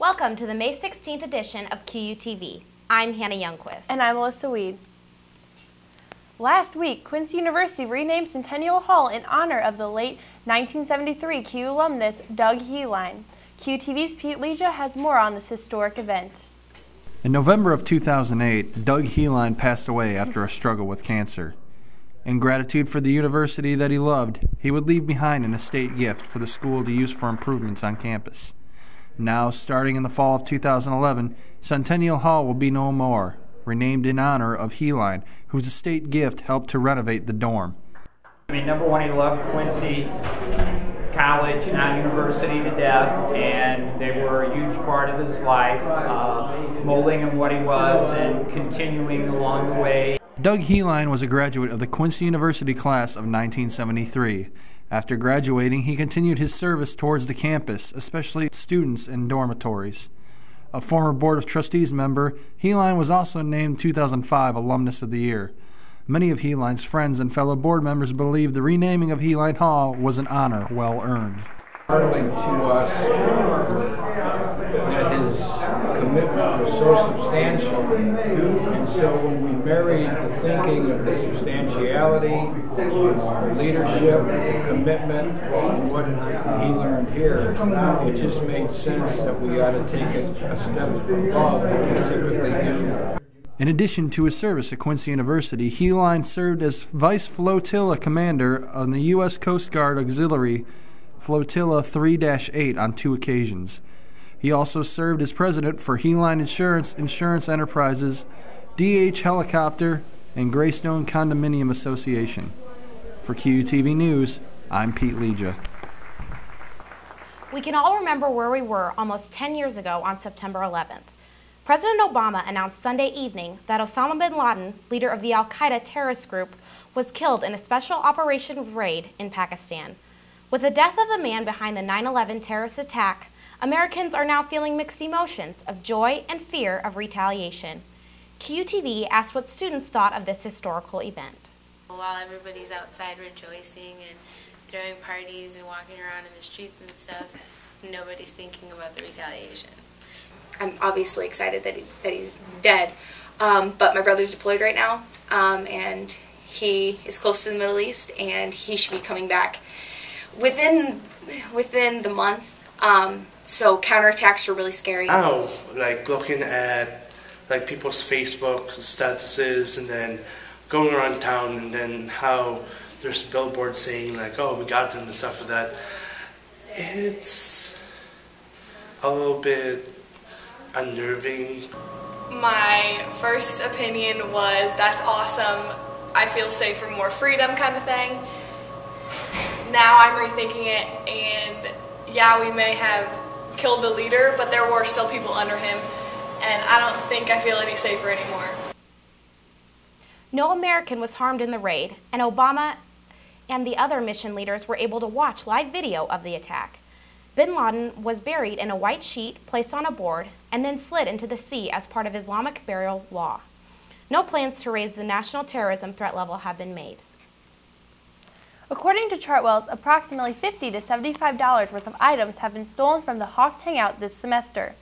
Welcome to the May 16th edition of QUTV. I'm Hannah Youngquist. And I'm Alyssa Wied. Last week, Quincy University renamed Centennial Hall in honor of the late 1973 Q alumnus Doug Helein. QUTV's Pete Leja has more on this historic event. In November of 2008, Doug Helein passed away after a struggle with cancer. In gratitude for the university that he loved, he would leave behind an estate gift for the school to use for improvements on campus. Now, starting in the fall of 2011, Centennial Hall will be no more, renamed in honor of Helein, whose estate gift helped to renovate the dorm. I mean, number one, he loved Quincy College, now university, to death, and they were a huge part of his life, molding him what he was and continuing along the way. Doug Helein was a graduate of the Quincy University class of 1973. After graduating, he continued his service towards the campus, especially students in dormitories. A former Board of Trustees member, Helein was also named 2005 Alumnus of the Year. Many of Helein's friends and fellow board members believe the renaming of Helein Hall was an honor well earned. Startling to us that his commitment was so substantial, and so when we married the thinking of the substantiality, the leadership, the commitment, and what he learned here, it just made sense that we ought to take it a step above what we typically do. In addition to his service at Quincy University, Helein served as Vice Flotilla Commander on the U.S. Coast Guard Auxiliary Flotilla 3-8 on 2 occasions. He also served as president for Helein Insurance Enterprises, DH Helicopter, and Greystone Condominium Association. For QUTV News, I'm Pete Leja. We can all remember where we were almost 10 years ago on September 11th. President Obama announced Sunday evening that Osama bin Laden, leader of the al-Qaeda terrorist group, was killed in a special operation raid in Pakistan. With the death of the man behind the 9/11 terrorist attack, Americans are now feeling mixed emotions of joy and fear of retaliation. QUTV asked what students thought of this historical event. While everybody's outside rejoicing and throwing parties and walking around in the streets and stuff, nobody's thinking about the retaliation. I'm obviously excited that he's dead, but my brother's deployed right now, and he is close to the Middle East, and he should be coming back within the month. So counterattacks are really scary. Now, like looking at like people's Facebook statuses, and then going around town, and then how there's billboards saying like, "Oh, we got them" and stuff like that. It's a little bit unnerving. My first opinion was, that's awesome, I feel safer, more freedom kind of thing. Now I'm rethinking it, and yeah, we may have killed the leader, but there were still people under him, and I don't think I feel any safer anymore. No American was harmed in the raid, and Obama and the other mission leaders were able to watch live video of the attack. Bin Laden was buried in a white sheet placed on a board and then slid into the sea as part of Islamic burial law. No plans to raise the national terrorism threat level have been made. According to Chartwell's, approximately $50 to $75 worth of items have been stolen from the Hawks Hangout this semester.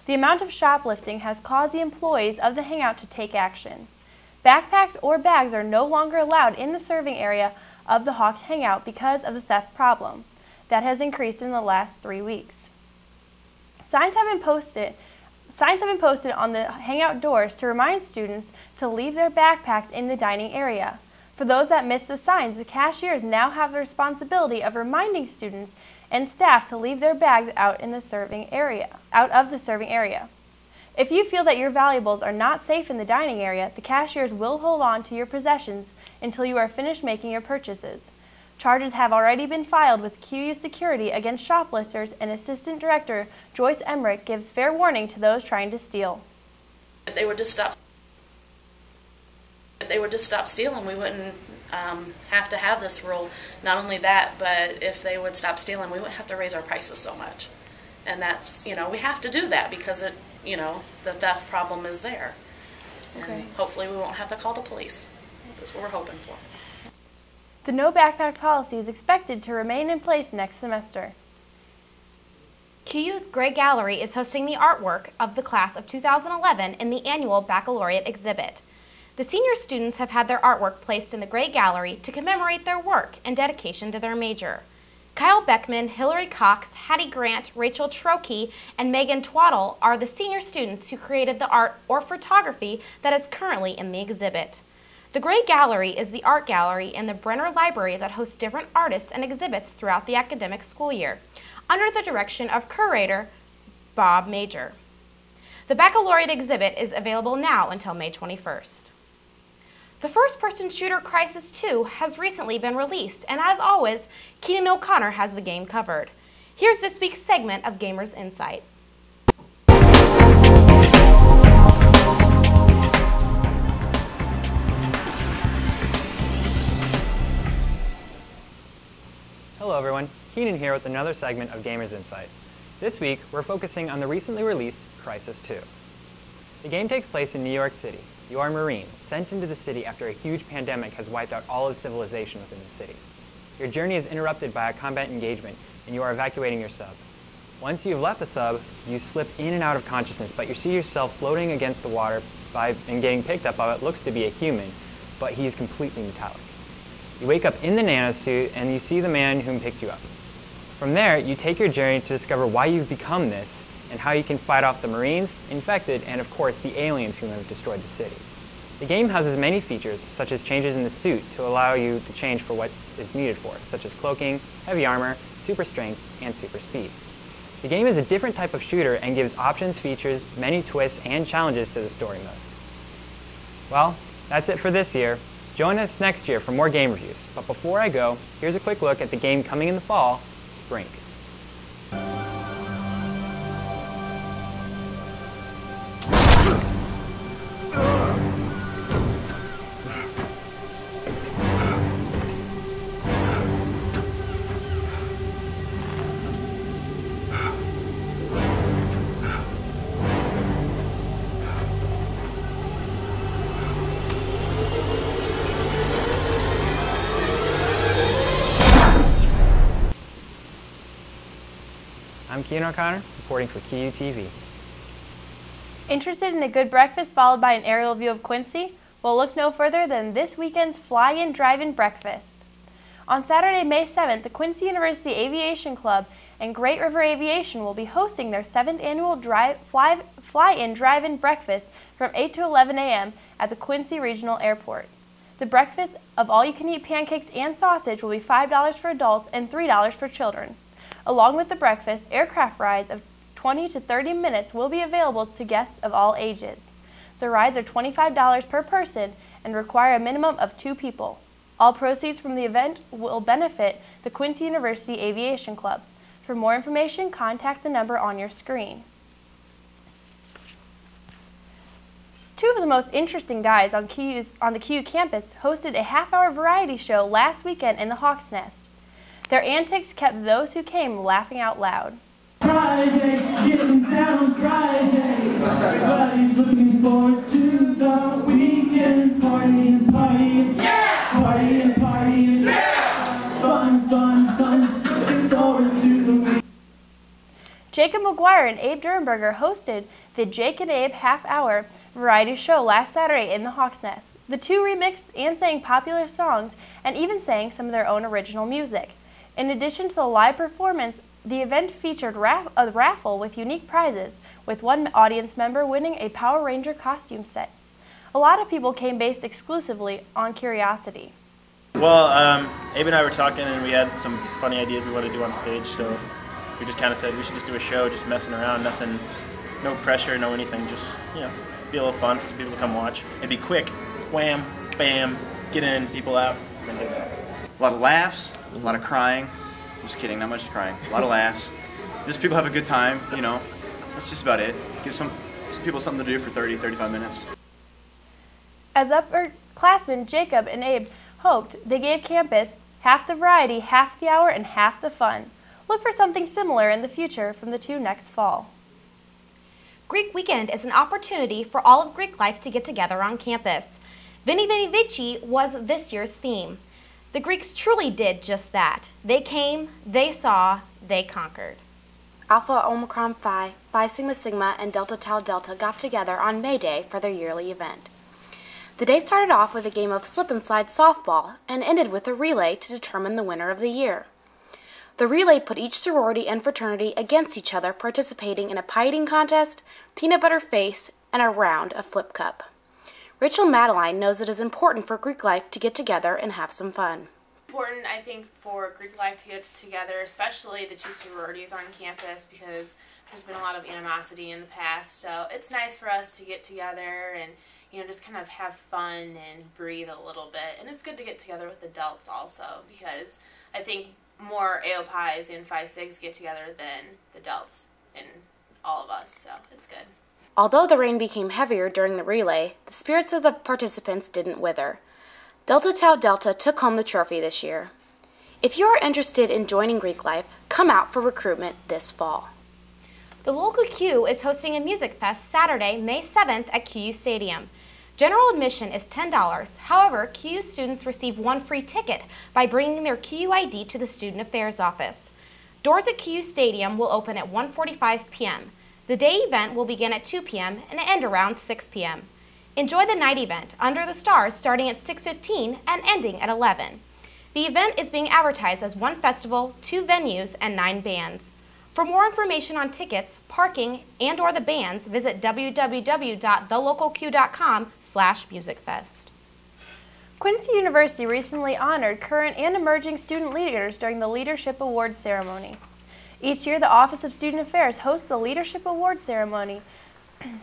The amount of shoplifting has caused the employees of the Hangout to take action. Backpacks or bags are no longer allowed in the serving area of the Hawks Hangout because of the theft problem that has increased in the last 3 weeks. Signs have been posted on the Hangout doors to remind students to leave their backpacks in the dining area. For those that missed the signs, the cashiers now have the responsibility of reminding students and staff to leave their bags out of the serving area. If you feel that your valuables are not safe in the dining area, the cashiers will hold on to your possessions until you are finished making your purchases. Charges have already been filed with QU Security against shoplifters, and Assistant Director Joyce Emmerich gives fair warning to those trying to steal. If they would just stop stealing, we wouldn't have to have this rule. Not only that, but if they would stop stealing, we wouldn't have to raise our prices so much. And that's, we have to do that because the theft problem is there. Okay. And hopefully we won't have to call the police. That's what we're hoping for. The no backpack policy is expected to remain in place next semester. QU's Grad Gallery is hosting the artwork of the class of 2011 in the annual baccalaureate exhibit. The senior students have had their artwork placed in the Grad Gallery to commemorate their work and dedication to their major. Kyle Beckman, Hillary Cox, Hattie Grant, Rachel Trokey, and Megan Twaddle are the senior students who created the art or photography that is currently in the exhibit. The Grad Gallery is the art gallery in the Brenner Library that hosts different artists and exhibits throughout the academic school year, under the direction of curator Bob Major. The baccalaureate exhibit is available now until May 21st. The first-person shooter Crysis 2 has recently been released, and as always, Keenan O'Connor has the game covered. Here's this week's segment of Gamers Insight. Hello everyone, Keenan here with another segment of Gamers Insight. This week, we're focusing on the recently released Crysis 2. The game takes place in New York City. You are a Marine, sent into the city after a huge pandemic has wiped out all of civilization within the city. Your journey is interrupted by a combat engagement, and you are evacuating your sub. Once you've left the sub, you slip in and out of consciousness, but you see yourself floating against the water and getting picked up by what looks to be a human, but he is completely metallic. You wake up in the nanosuit, and you see the man whom picked you up. From there, you take your journey to discover why you've become this, and how you can fight off the Marines, infected, and of course the aliens who have destroyed the city. The game houses many features, such as changes in the suit to allow you to change for what is needed for, such as cloaking, heavy armor, super strength, and super speed. The game is a different type of shooter and gives options, features, many twists, and challenges to the story mode. Well, that's it for this year. Join us next year for more game reviews, but before I go, here's a quick look at the game coming in the fall, Brink. I'm Keenan O'Connor, reporting for QUTV. Interested in a good breakfast followed by an aerial view of Quincy? Well, look no further than this weekend's Fly-In Drive-In Breakfast. On Saturday, May 7th, the Quincy University Aviation Club and Great River Aviation will be hosting their 7th annual Fly-In Drive-In Breakfast from 8 to 11 a.m. at the Quincy Regional Airport. The breakfast of all-you-can-eat pancakes and sausage will be $5 for adults and $3 for children. Along with the breakfast, aircraft rides of 20 to 30 minutes will be available to guests of all ages. The rides are $25 per person and require a minimum of 2 people. All proceeds from the event will benefit the Quincy University Aviation Club. For more information, contact the number on your screen. Two of the most interesting guys on the QU campus hosted a half-hour variety show last weekend in the Hawk's Nest. Their antics kept those who came laughing out loud. Friday, getting down Friday. Everybody's looking forward to the weekend. Partying, partying, yeah! Partying, partying, yeah! Fun, fun, fun. Looking forward to the weekend. Jacob McGuire and Abe Durenberger hosted the Jake and Abe half-hour variety show last Saturday in the Hawk's Nest. The two remixed and sang popular songs and even sang some of their own original music. In addition to the live performance, the event featured a raffle with unique prizes, with one audience member winning a Power Ranger costume set. A lot of people came based exclusively on curiosity. Well, Abe and I were talking and we had some funny ideas we wanted to do on stage, so we just kind of said we should just do a show, just messing around, nothing, no pressure, no anything, just, you know, be a little fun for some people to come watch. It'd be quick, wham, bam, get in, people out, and do that. A lot of laughs, a lot of crying. Just kidding, not much crying. A lot of laughs. Just people have a good time, you know. That's just about it. Give some people something to do for 30, 35 minutes. As upperclassmen Jacob and Abe hoped, they gave campus half the variety, half the hour, and half the fun. Look for something similar in the future from the two next fall. Greek Weekend is an opportunity for all of Greek life to get together on campus. Veni Veni Vici was this year's theme. The Greeks truly did just that. They came, they saw, they conquered. Alpha Omicron Phi, Phi Sigma Sigma, and Delta Tau Delta got together on May Day for their yearly event. The day started off with a game of slip and slide softball and ended with a relay to determine the winner of the year. The relay put each sorority and fraternity against each other, participating in a pie eating contest, peanut butter face, and a round of flip cup. Rachel Matteline knows it is important for Greek life to get together and have some fun. Important, I think, for Greek life to get together, especially the two sororities on campus, because there's been a lot of animosity in the past. So it's nice for us to get together and, you know, just kind of have fun and breathe a little bit. And it's good to get together with adults also, because I think more AOPIs and Phi Sigs get together than the adults and all of us, so it's good. Although the rain became heavier during the relay, the spirits of the participants didn't wither. Delta Tau Delta took home the trophy this year. If you are interested in joining Greek life, come out for recruitment this fall. The local Q is hosting a music fest Saturday, May 7th at QU Stadium. General admission is $10. However, QU students receive one free ticket by bringing their QU ID to the Student Affairs office. Doors at QU Stadium will open at 1:45 p.m. The day event will begin at 2 p.m. and end around 6 p.m. Enjoy the night event, Under the Stars, starting at 6:15 and ending at 11. The event is being advertised as one festival, 2 venues, and 9 bands. For more information on tickets, parking, and/or the bands, visit www.thelocalq.com/musicfest. Quincy University recently honored current and emerging student leaders during the Leadership Awards ceremony. Each year, the Office of Student Affairs hosts the Leadership Awards ceremony.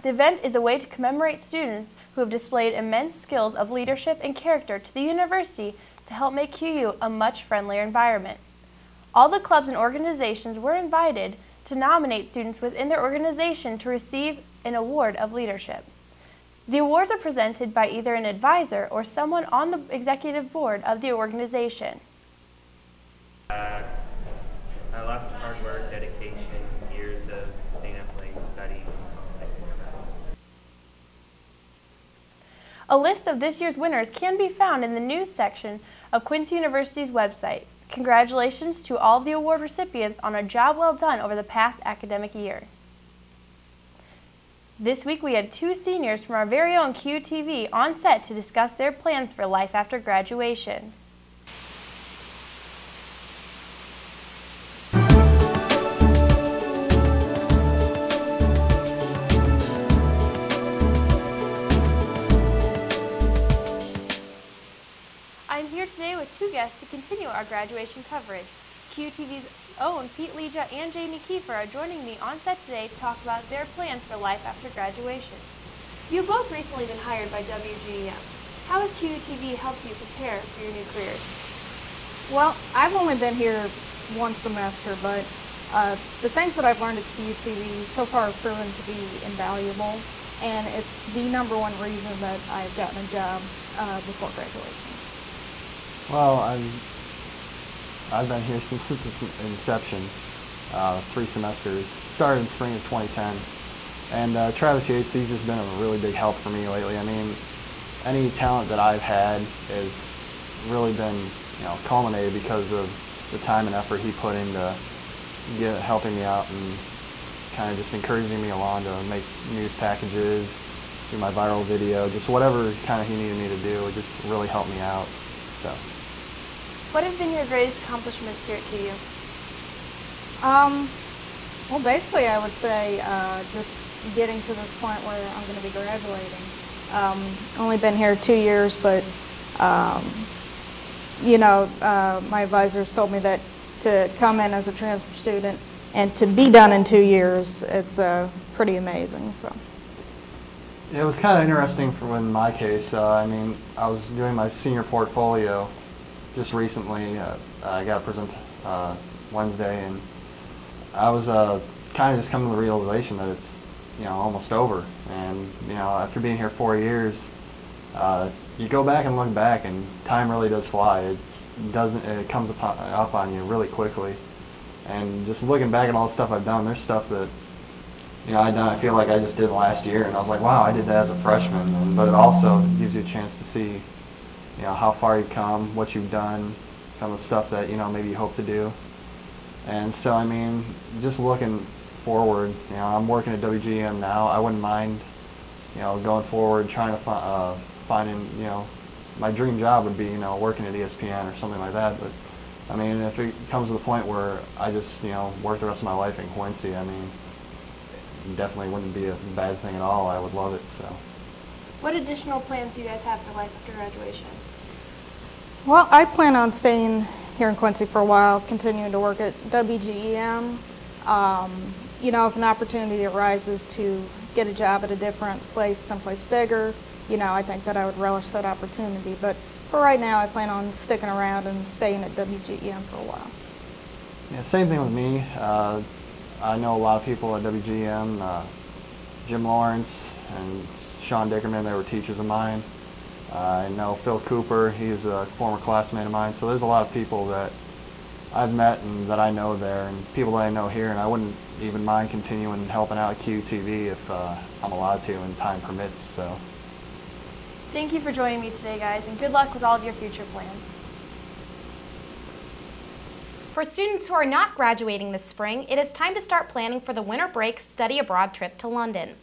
The event is a way to commemorate students who have displayed immense skills of leadership and character to the university to help make QU a much friendlier environment. All the clubs and organizations were invited to nominate students within their organization to receive an award of leadership. The awards are presented by either an advisor or someone on the executive board of the organization. Lots of hard work, dedication, years of staying up late, studying, all that good stuff. A list of this year's winners can be found in the news section of Quincy University's website. Congratulations to all of the award recipients on a job well done over the past academic year. This week we had 2 seniors from our very own QUTV on set to discuss their plans for life after graduation. I'm here today with 2 guests to continue our graduation coverage. QUTV's own Pete Leja and Jamie Kiefer are joining me on set today to talk about their plans for life after graduation. You've both recently been hired by WGEM. How has QUTV helped you prepare for your new careers? Well, I've only been here 1 semester, but the things that I've learned at QUTV so far have proven to be invaluable, and it's the #1 reason that I've gotten a job before graduation. Well, I've been here since its inception, 3 semesters. Started in spring of 2010, and Travis Yates, he's just been a really big help for me lately. I mean, any talent that I've had has really been, you know, culminated because of the time and effort he put into helping me out and kind of just encouraging me along to make news packages, do my viral video, just whatever kind of he needed me to do. It just really helped me out. So. What have been your greatest accomplishments here at QU? Well, basically, I would say just getting to this point where I'm going to be graduating. Only been here 2 years, but you know, my advisors told me that to come in as a transfer student and to be done in 2 years, it's pretty amazing. So. It was kind of interesting for in my case. I mean, I was doing my senior portfolio just recently. I got a present Wednesday, and I was kind of just coming to the realization that it's, you know, almost over. And, you know, after being here 4 years, you go back and look back, and time really does fly. It comes up on you really quickly. And just looking back at all the stuff I've done, there's stuff that, you know, I feel like I just did last year, and I was like, wow, I did that as a freshman. But it also gives you a chance to see, you know, how far you've come, what you've done, some of the stuff that, you know, maybe you hope to do. And so, I mean, just looking forward, you know, I'm working at WGM now. I wouldn't mind, you know, going forward trying to finding, you know, my dream job would be, you know, working at ESPN or something like that. But I mean, if it comes to the point where I just, you know, work the rest of my life in Quincy, I mean, it definitely wouldn't be a bad thing at all. I would love it. So. What additional plans do you guys have for life after graduation? Well, I plan on staying here in Quincy for a while, continuing to work at WGEM. You know, if an opportunity arises to get a job at a different place, someplace bigger, you know, I think that I would relish that opportunity. But for right now, I plan on sticking around and staying at WGEM for a while. Yeah, same thing with me. I know a lot of people at WGEM, Jim Lawrence and Sean Dickerman, they were teachers of mine. I know Phil Cooper, he's a former classmate of mine. So there's a lot of people that I've met and that I know there, and people that I know here, and I wouldn't even mind continuing helping out at QUTV if I'm allowed to and time permits. So. Thank you for joining me today, guys, and good luck with all of your future plans. For students who are not graduating this spring, it is time to start planning for the winter break study abroad trip to London.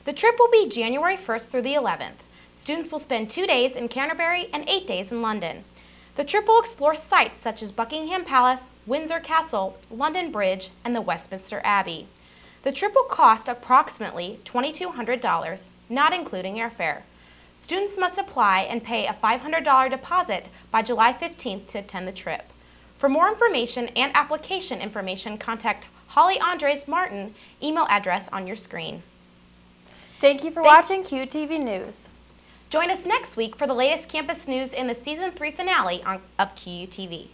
The trip will be January 1st through the 11th. Students will spend 2 days in Canterbury and 8 days in London. The trip will explore sites such as Buckingham Palace, Windsor Castle, London Bridge, and the Westminster Abbey. The trip will cost approximately $2,200, not including airfare. Students must apply and pay a $500 deposit by July 15th to attend the trip. For more information and application information, contact Holly Andres Martin, email address on your screen. Thank you for watching QUTV News. Join us next week for the latest campus news in the Season 3 finale of QUTV.